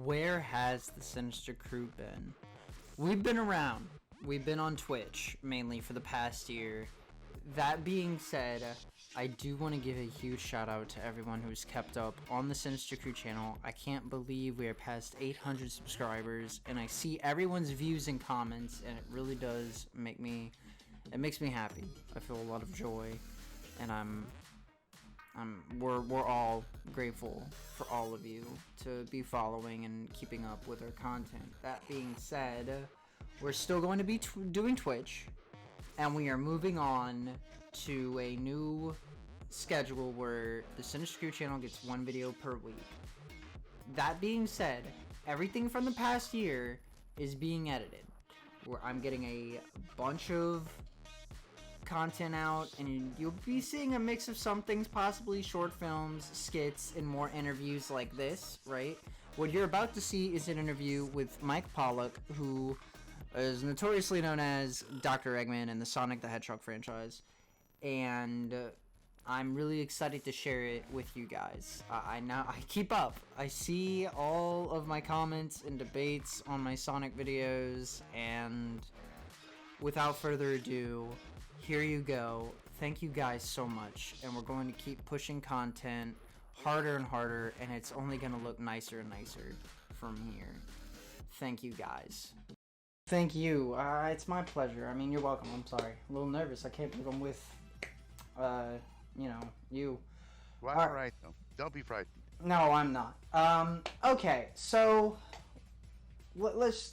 Where has the Sinister Crew been? We've been around. We've been on Twitch, mainly for the past year. That being said, I do want to give a huge shout out to everyone who's kept up on the Sinister Crew channel. I can't believe we are past 800 subscribers, and I see everyone's views and comments, and it really does make me, it makes me happy. I feel a lot of joy, and we're all grateful for all of you to be following and keeping up with our content. That being said, we're still going to be doing Twitch, and we are moving on to a new schedule where the Sinister Crew channel gets one video per week. That being said, everything from the past year is being edited, where I'm getting a bunch of content out, and you'll be seeing a mix of some things, possibly short films, skits, and more interviews like this, right? What you're about to see is an interview with Mike Pollock, who is notoriously known as Dr. Eggman in the Sonic the Hedgehog franchise, and I'm really excited to share it with you guys. I keep up. I see all of my comments and debates on my Sonic videos, and without further ado, here you go. Thank you guys so much, and we're going to keep pushing content harder and harder, and it's only going to look nicer and nicer from here. Thank you guys. Thank you. It's my pleasure. I mean, you're welcome. I'm sorry. A little nervous. I can't believe I'm with, you. Well, all right, though. Don't be frightened. No, I'm not. Okay, so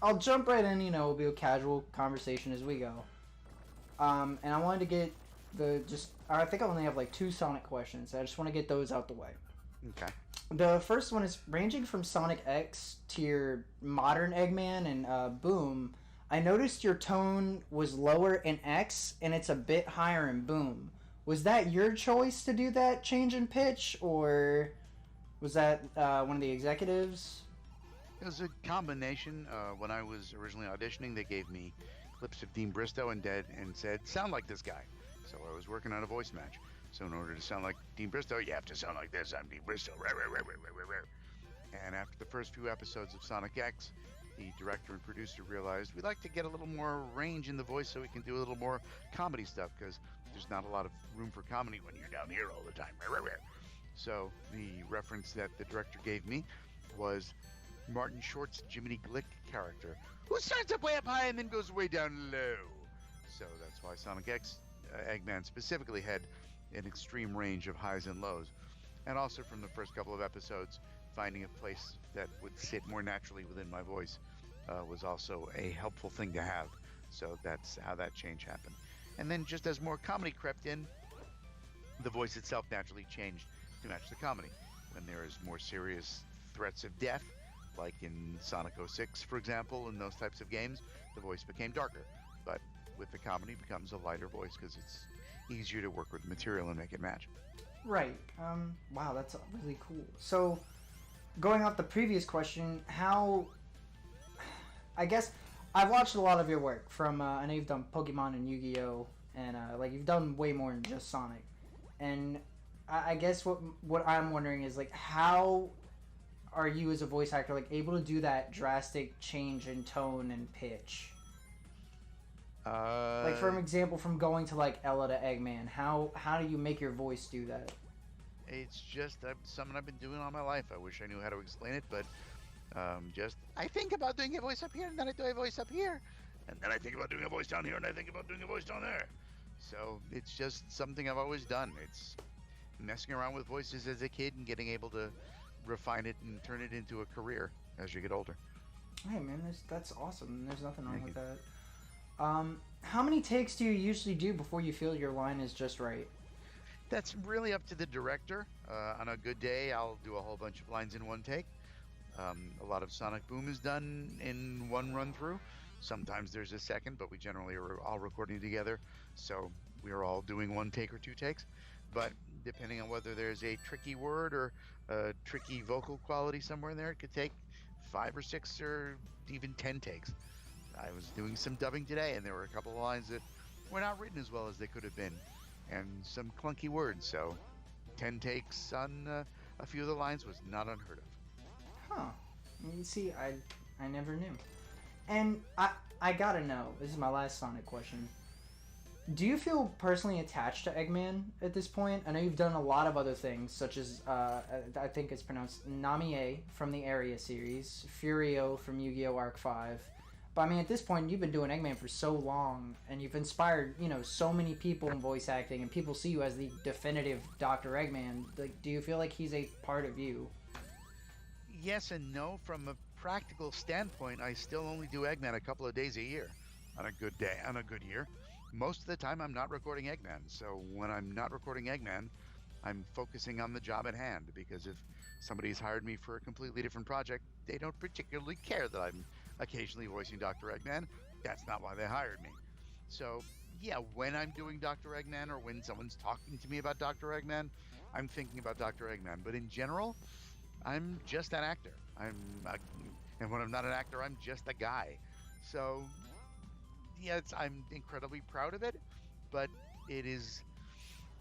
I'll jump right in, it'll be a casual conversation as we go. And I wanted to get I think I only have like 2 Sonic questions. I just want to get those out the way. Okay. The first one is, ranging from Sonic X to your modern Eggman and Boom, I noticed your tone was lower in X and it's a bit higher in Boom. Was that your choice to do that change in pitch, or was that one of the executives? It was a combination. When I was originally auditioning, they gave me clips of Dean Bristow and said, sound like this guy. So I was working on a voice match. So in order to sound like Dean Bristow, you have to sound like this. I'm Dean Bristow. And after the first few episodes of Sonic X, the director and producer realized we'd like to get a little more range in the voice so we can do a little more comedy stuff, because there's not a lot of room for comedy when you're down here all the time. So the reference that the director gave me was Martin Short's Jiminy Glick character, who starts up way up high and then goes way down low. So that's why Sonic X, Eggman specifically, had an extreme range of highs and lows. And also from the first couple of episodes, finding a place that would sit more naturally within my voice was also a helpful thing to have. So that's how that change happened. And then just as more comedy crept in, the voice itself naturally changed to match the comedy. When there is more serious threats of death, like in Sonic 06, for example, in those types of games, the voice became darker. But with the comedy, it becomes a lighter voice because it's easier to work with the material and make it match. Right. Wow, that's really cool. So, going off the previous question, I guess I've watched a lot of your work from, I know you've done Pokemon and Yu-Gi-Oh! And, you've done way more than just Sonic. And I guess what I'm wondering is, how are you as a voice actor, able to do that drastic change in tone and pitch? For example, from going to, Ella to Eggman, how do you make your voice do that? It's just something I've been doing all my life. I wish I knew how to explain it, but I think about doing a voice up here, and then I do a voice up here, and then I think about doing a voice down here, and I think about doing a voice down there. So it's just something I've always done. It's messing around with voices as a kid and getting able to refine it and turn it into a career as you get older. Hey man, that's awesome. There's nothing wrong with that. How many takes do you usually do before you feel your line is just right? That's really up to the director. On a good day, I'll do a whole bunch of lines in one take. A lot of Sonic Boom is done in one run through. Sometimes there's a second, but we generally are all recording together, so we're all doing 1 take or 2 takes. But depending on whether there's a tricky word or a tricky vocal quality somewhere in there, it could take 5 or 6 or even 10 takes. I was doing some dubbing today, and there were a couple of lines that were not written as well as they could have been, and some clunky words, so 10 takes on a few of the lines was not unheard of. Huh. see, I never knew. And I gotta know, this is my last Sonic question. Do you feel personally attached to Eggman at this point? I know you've done a lot of other things, such as, I think it's pronounced Namie from the Area series, Furio from Yu-Gi-Oh! Arc 5. But I mean, at this point, you've been doing Eggman for so long, and you've inspired, you know, so many people in voice acting, and people see you as the definitive Dr. Eggman. Like, do you feel like he's a part of you? Yes and no. From a practical standpoint, I still only do Eggman a couple of days a year. On a good day, on a good year. Most of the time, I'm not recording Eggman. So when I'm not recording Eggman, I'm focusing on the job at hand. Because if somebody's hired me for a completely different project, they don't particularly care that I'm occasionally voicing Dr. Eggman. That's not why they hired me. So yeah, when I'm doing Dr. Eggman or when someone's talking to me about Dr. Eggman, I'm thinking about Dr. Eggman. But in general, I'm just an actor. And when I'm not an actor, I'm just a guy. So yeah, I'm incredibly proud of it, but it is,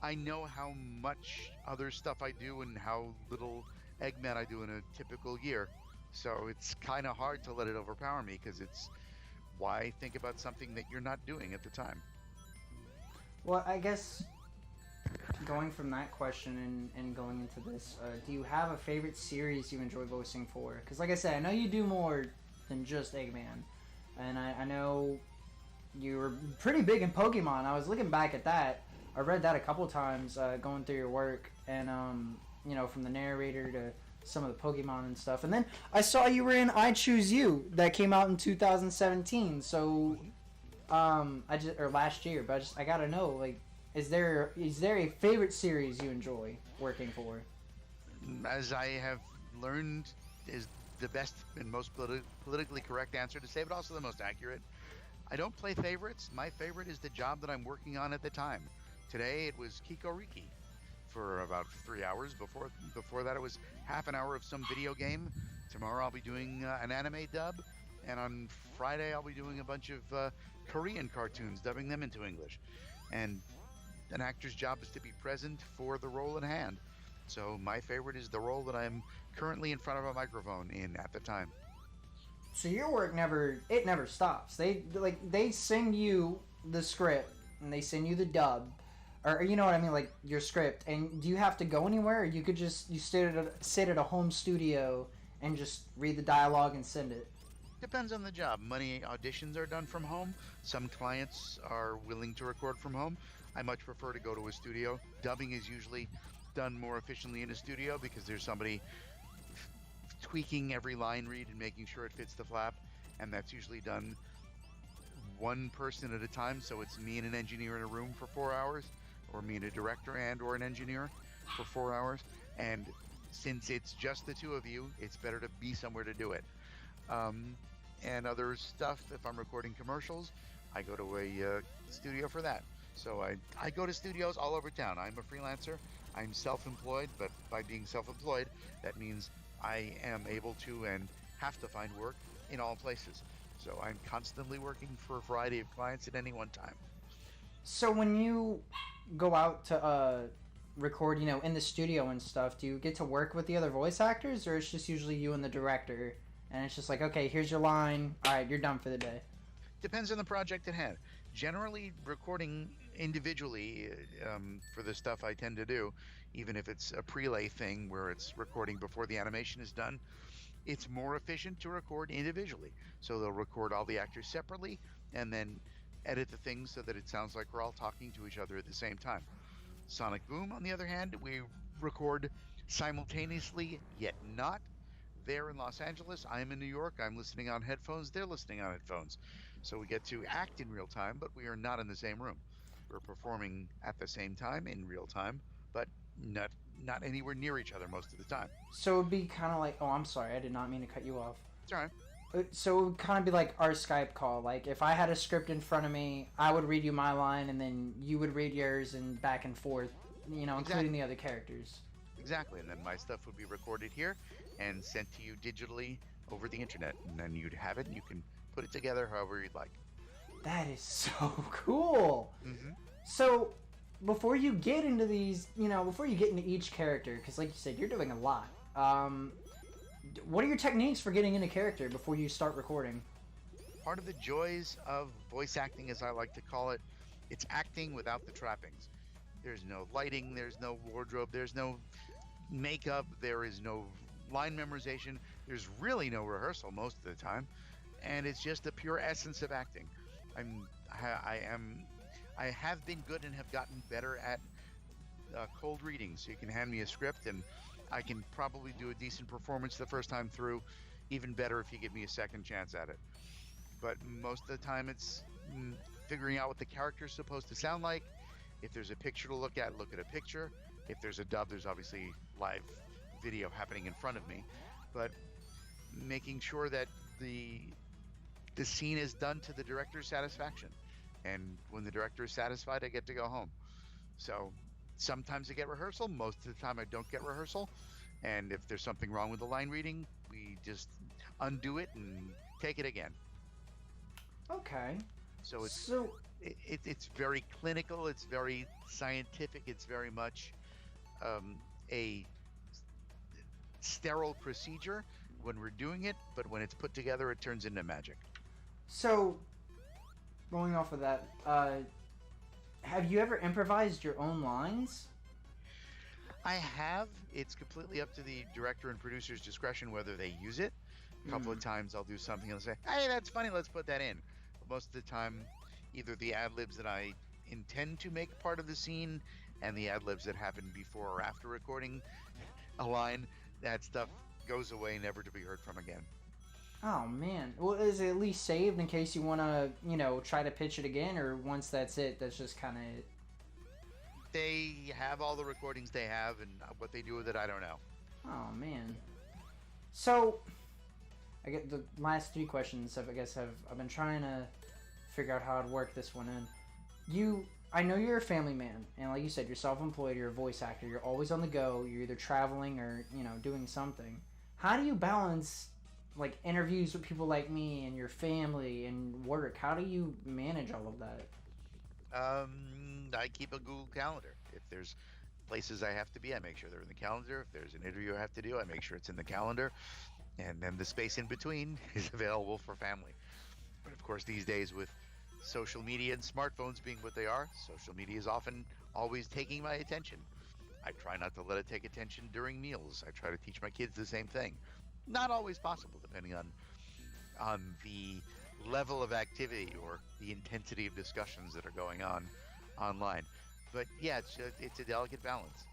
I know how much other stuff I do and how little Eggman I do in a typical year. So it's kind of hard to let it overpower me, because it's, why think about something that you're not doing at the time? Well, I guess going from that question and going into this, do you have a favorite series you enjoy voicing for? Because like I said, I know you do more than just Eggman, and I know you were pretty big in Pokemon. I was looking back at that. I read that a couple times going through your work, and you know, from the narrator to some of the Pokemon and stuff. And then I saw you were in I Choose You that came out in 2017. So or last year, but I gotta know, like, is there a favorite series you enjoy working for? As I have learned is the best and most politically correct answer to say, but also the most accurate. I don't play favorites. My favorite is the job that I'm working on at the time. Today it was Kikoriki for about 3 hours. Before that it was half an hour of some video game. Tomorrow I'll be doing an anime dub, and on Friday I'll be doing a bunch of Korean cartoons, dubbing them into English. And an actor's job is to be present for the role at hand. So my favorite is the role that I'm currently in front of a microphone in at the time. So your work never stops. They send you the script and they send you the dub, or you know what I mean, like your script. And do you have to go anywhere, or you could just sit at a home studio and just read the dialogue and send it? Depends on the job. Many auditions are done from home. Some clients are willing to record from home. I much prefer to go to a studio. Dubbing is usually done more efficiently in a studio because there's somebody tweaking every line read and making sure it fits the flap, and that's usually done one person at a time. So it's me and an engineer in a room for 4 hours, or me and a director and or an engineer for 4 hours. And since it's just the two of you, it's better to be somewhere to do it. And other stuff, if I'm recording commercials, I go to a studio for that. So I go to studios all over town. I'm a freelancer. I'm self-employed, but by being self-employed, that means I am able to and have to find work in all places. So I'm constantly working for a variety of clients at any one time. So when you go out to record, you know, in the studio and stuff, do you get to work with the other voice actors, or it's just usually you and the director, and it's just like, okay, here's your line, all right, you're done for the day? Depends on the project at hand. Generally, recording individually for the stuff I tend to do, even if it's a prelay thing where it's recording before the animation is done, it's more efficient to record individually. So they'll record all the actors separately and then edit the things so that it sounds like we're all talking to each other at the same time. Sonic Boom, on the other hand, we record simultaneously, yet not. They're in Los Angeles, I'm in New York, I'm listening on headphones, they're listening on headphones. So we get to act in real time, but we are not in the same room. We're performing at the same time in real time, but not anywhere near each other most of the time. So it would be kind of like, oh, I'm sorry, I did not mean to cut you off. It's all right. So it would kind of be like our Skype call. Like, if I had a script in front of me, I would read you my line, and then you would read yours, and back and forth, you know, including the other characters. Exactly, and then my stuff would be recorded here and sent to you digitally over the internet, and then you'd have it, and you can put it together however you'd like. That is so cool. Mm-hmm. So, before you get into these, you know, before you get into each character, because like you said, you're doing a lot, What are your techniques for getting into character before you start recording? Part of the joys of voice acting, as I like to call it, it's acting without the trappings. There's no lighting, there's no wardrobe, there's no makeup, there is no line memorization, there's really no rehearsal most of the time, and it's just the pure essence of acting. I have been good and have gotten better at cold reading. So you can hand me a script, and I can probably do a decent performance the first time through. Even better if you give me a second chance at it. But most of the time, it's figuring out what the character is supposed to sound like. If there's a picture to look at a picture. If there's a dub, there's obviously live video happening in front of me. But making sure that the scene is done to the director's satisfaction. And when the director is satisfied, I get to go home. So sometimes I get rehearsal. Most of the time I don't get rehearsal. And if there's something wrong with the line reading, we just undo it and take it again. Okay. So it's very clinical. It's very scientific. It's very much a sterile procedure when we're doing it. But when it's put together, it turns into magic. So, going off of that, have you ever improvised your own lines? I have. It's completely up to the director and producer's discretion whether they use it. A couple of times I'll do something and say, hey, that's funny, let's put that in. But most of the time, either the ad-libs that I intend to make part of the scene and the ad-libs that happen before or after recording a line, that stuff goes away, never to be heard from again. Oh, man. Well, is it at least saved in case you want to, try to pitch it again? Or once that's it, that's just kind of it? They have all the recordings they have, and what they do with it, I don't know. Oh, man. So, I get the last three questions, I've been trying to figure out how I'd work this one in. I know you're a family man, and like you said, you're self-employed, you're a voice actor, you're always on the go, you're either traveling or, doing something. How do you balance like interviews with people like me and your family and work? How do you manage all of that? I keep a Google Calendar. If there's places I have to be, I make sure they're in the calendar. If there's an interview I have to do, I make sure it's in the calendar. And then the space in between is available for family. But of course, these days with social media and smartphones being what they are, social media is often always taking my attention. I try not to let it take attention during meals. I try to teach my kids the same thing. Not always possible, depending on the level of activity or the intensity of discussions that are going on online. But yeah, it's a delicate balance.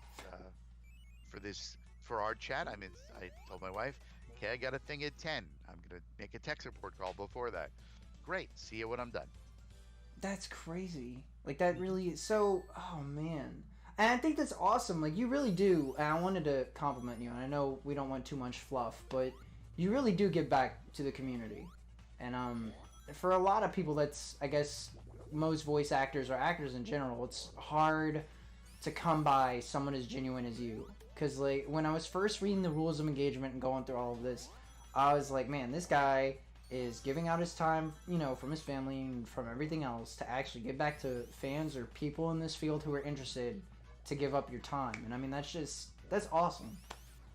For our chat, I told my wife, okay, I got a thing at 10. I'm gonna make a tech support call before that. Great, see you when I'm done. That's crazy. Like that really is so. Oh man. And I think that's awesome. Like you really do. And I wanted to compliment you. And I know we don't want too much fluff, but you really do give back to the community. And for a lot of people, that's, I guess, most voice actors or actors in general, it's hard to come by someone as genuine as you. Because like when I was first reading the rules of engagement and going through all of this, I was like, man, this guy is giving out his time, from his family and from everything else to actually give back to fans or people in this field who are interested to give up your time. And I mean, that's awesome.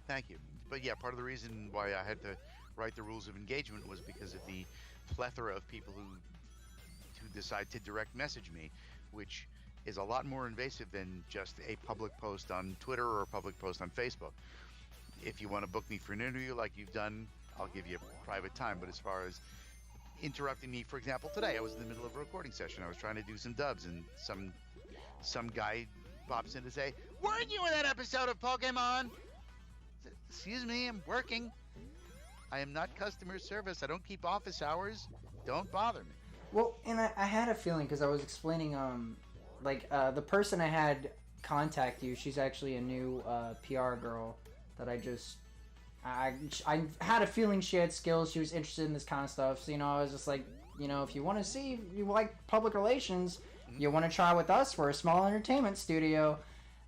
Thank you. But yeah, part of the reason why I had to write the rules of engagement was because of the plethora of people who decide to direct message me, which is a lot more invasive than just a public post on Twitter or a public post on Facebook. If you want to book me for an interview like you've done, I'll give you a private time. But as far as interrupting me, for example, today I was in the middle of a recording session. I was trying to do some dubs, and some guy pops in to say, "Weren't you in that episode of Pokemon?" Excuse me, I'm working. I am not customer service. I don't keep office hours. Don't bother me. Well, and I had a feeling because I was explaining, the person I had contact you, she's actually a new PR girl that I had a feeling she had skills. She was interested in this kind of stuff. So, I was just like, if you want to see, if you like public relations, you want to try with us? We're a small entertainment studio.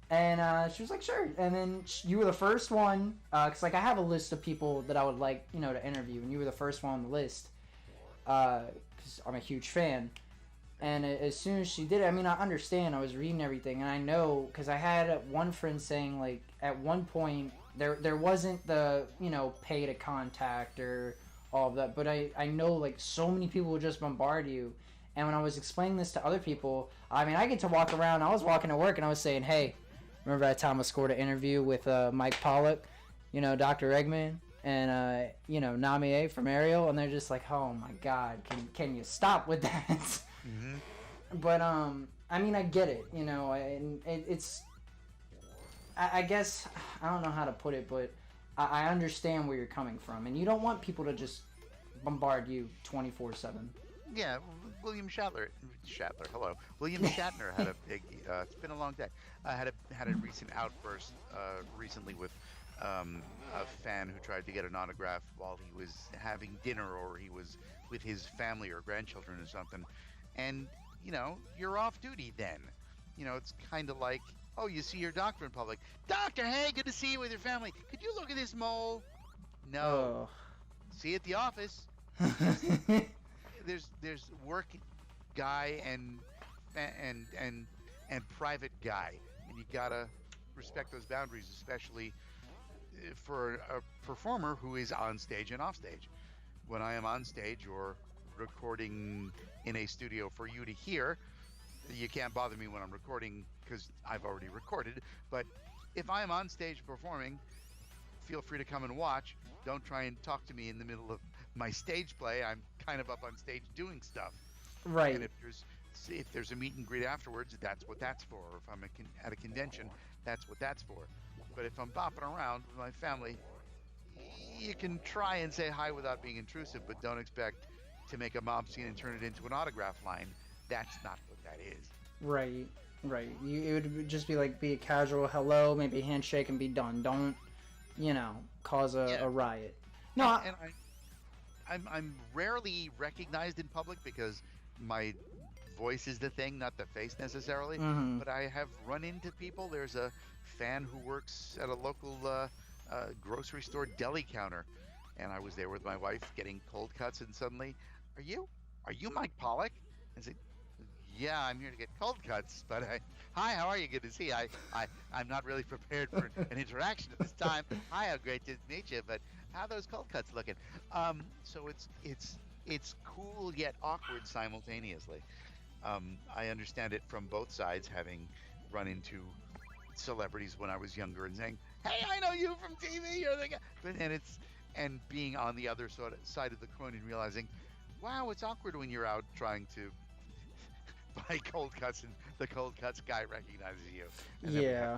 And she was like, sure. And then you were the first one, because I have a list of people that I would like, to interview. And you were the first one on the list, because I'm a huge fan. And as soon as she did it, I understand. I was reading everything. And I know, because I had one friend saying, like, at one point, There wasn't the, pay to contact or all of that, but I know, like, so many people will just bombard you. And when I was explaining this to other people, I mean, I get to walk around. I was walking to work and I was saying, hey, remember that time I scored an interview with Mike Pollock, Dr. Eggman, and Namie from Ariel, and they're just like, oh my God, can you stop with that? Mm-hmm. But I mean, I get it, and it's, I guess, I don't know how to put it, but I understand where you're coming from, and you don't want people to just bombard you 24/7. Yeah, William Shatner. Hello, William Shatner had a big. It's been a long day. Had a recent outburst recently with a fan who tried to get an autograph while he was having dinner or he was with his family or grandchildren or something, and you're off duty then. It's kind of like, oh, you see your doctor in public. Doctor, hey, good to see you with your family. Could you look at this mole? No. Oh. See you at the office. There's work guy and private guy, and you gotta respect those boundaries, especially for a performer who is on stage and off stage. When I am on stage or recording in a studio for you to hear, you can't bother me when I'm recording because I've already recorded. But if I'm on stage performing, feel free to come and watch. Don't try and talk to me in the middle of my stage play. I'm kind of up on stage doing stuff. Right. And if there's a meet and greet afterwards, that's what that's for. Or if I'm at a convention, that's what that's for. But if I'm bopping around with my family, you can try and say hi without being intrusive, but don't expect to make a mob scene and turn it into an autograph line. That's not what that is. Right. It would just be like, be a casual hello, maybe a handshake, and be done. Don't, cause a riot. No. And I'm rarely recognized in public because my voice is the thing, not the face necessarily. Mm-hmm. But I have run into people. There's a fan who works at a local grocery store deli counter, and I was there with my wife getting cold cuts, and suddenly, are you Mike Pollock? I said, yeah, I'm here to get cold cuts, but hi, how are you? Good to see you. I'm not really prepared for an interaction at this time. Hi, how great to meet you, but how are those cold cuts looking? So it's cool yet awkward simultaneously. I understand it from both sides, having run into celebrities when I was younger and saying, hey, I know you from TV, you're the guy. And being on the other side of the coin and realizing, wow, it's awkward when you're out trying to buy cold cuts and the cold cuts guy recognizes you. And yeah.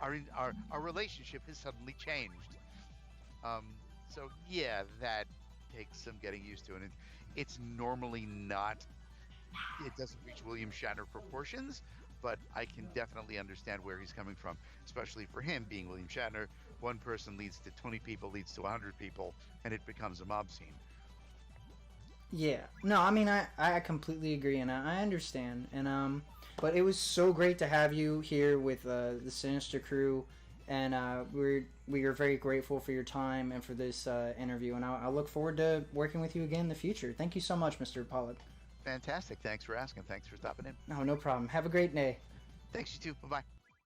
Our relationship has suddenly changed. So yeah, that takes some getting used to, and it's normally not. It doesn't reach William Shatner proportions, but I can definitely understand where he's coming from, especially for him being William Shatner. One person leads to 20 people, leads to 100 people, and it becomes a mob scene. Yeah. No, I mean, I completely agree, and I understand. And but it was so great to have you here with the Sinister Crew, and we are very grateful for your time and for this interview, and I look forward to working with you again in the future. Thank you so much, Mr. Pollock. Fantastic. Thanks for asking. Thanks for stopping in. No problem. Have a great day. Thanks, you too. Bye-bye.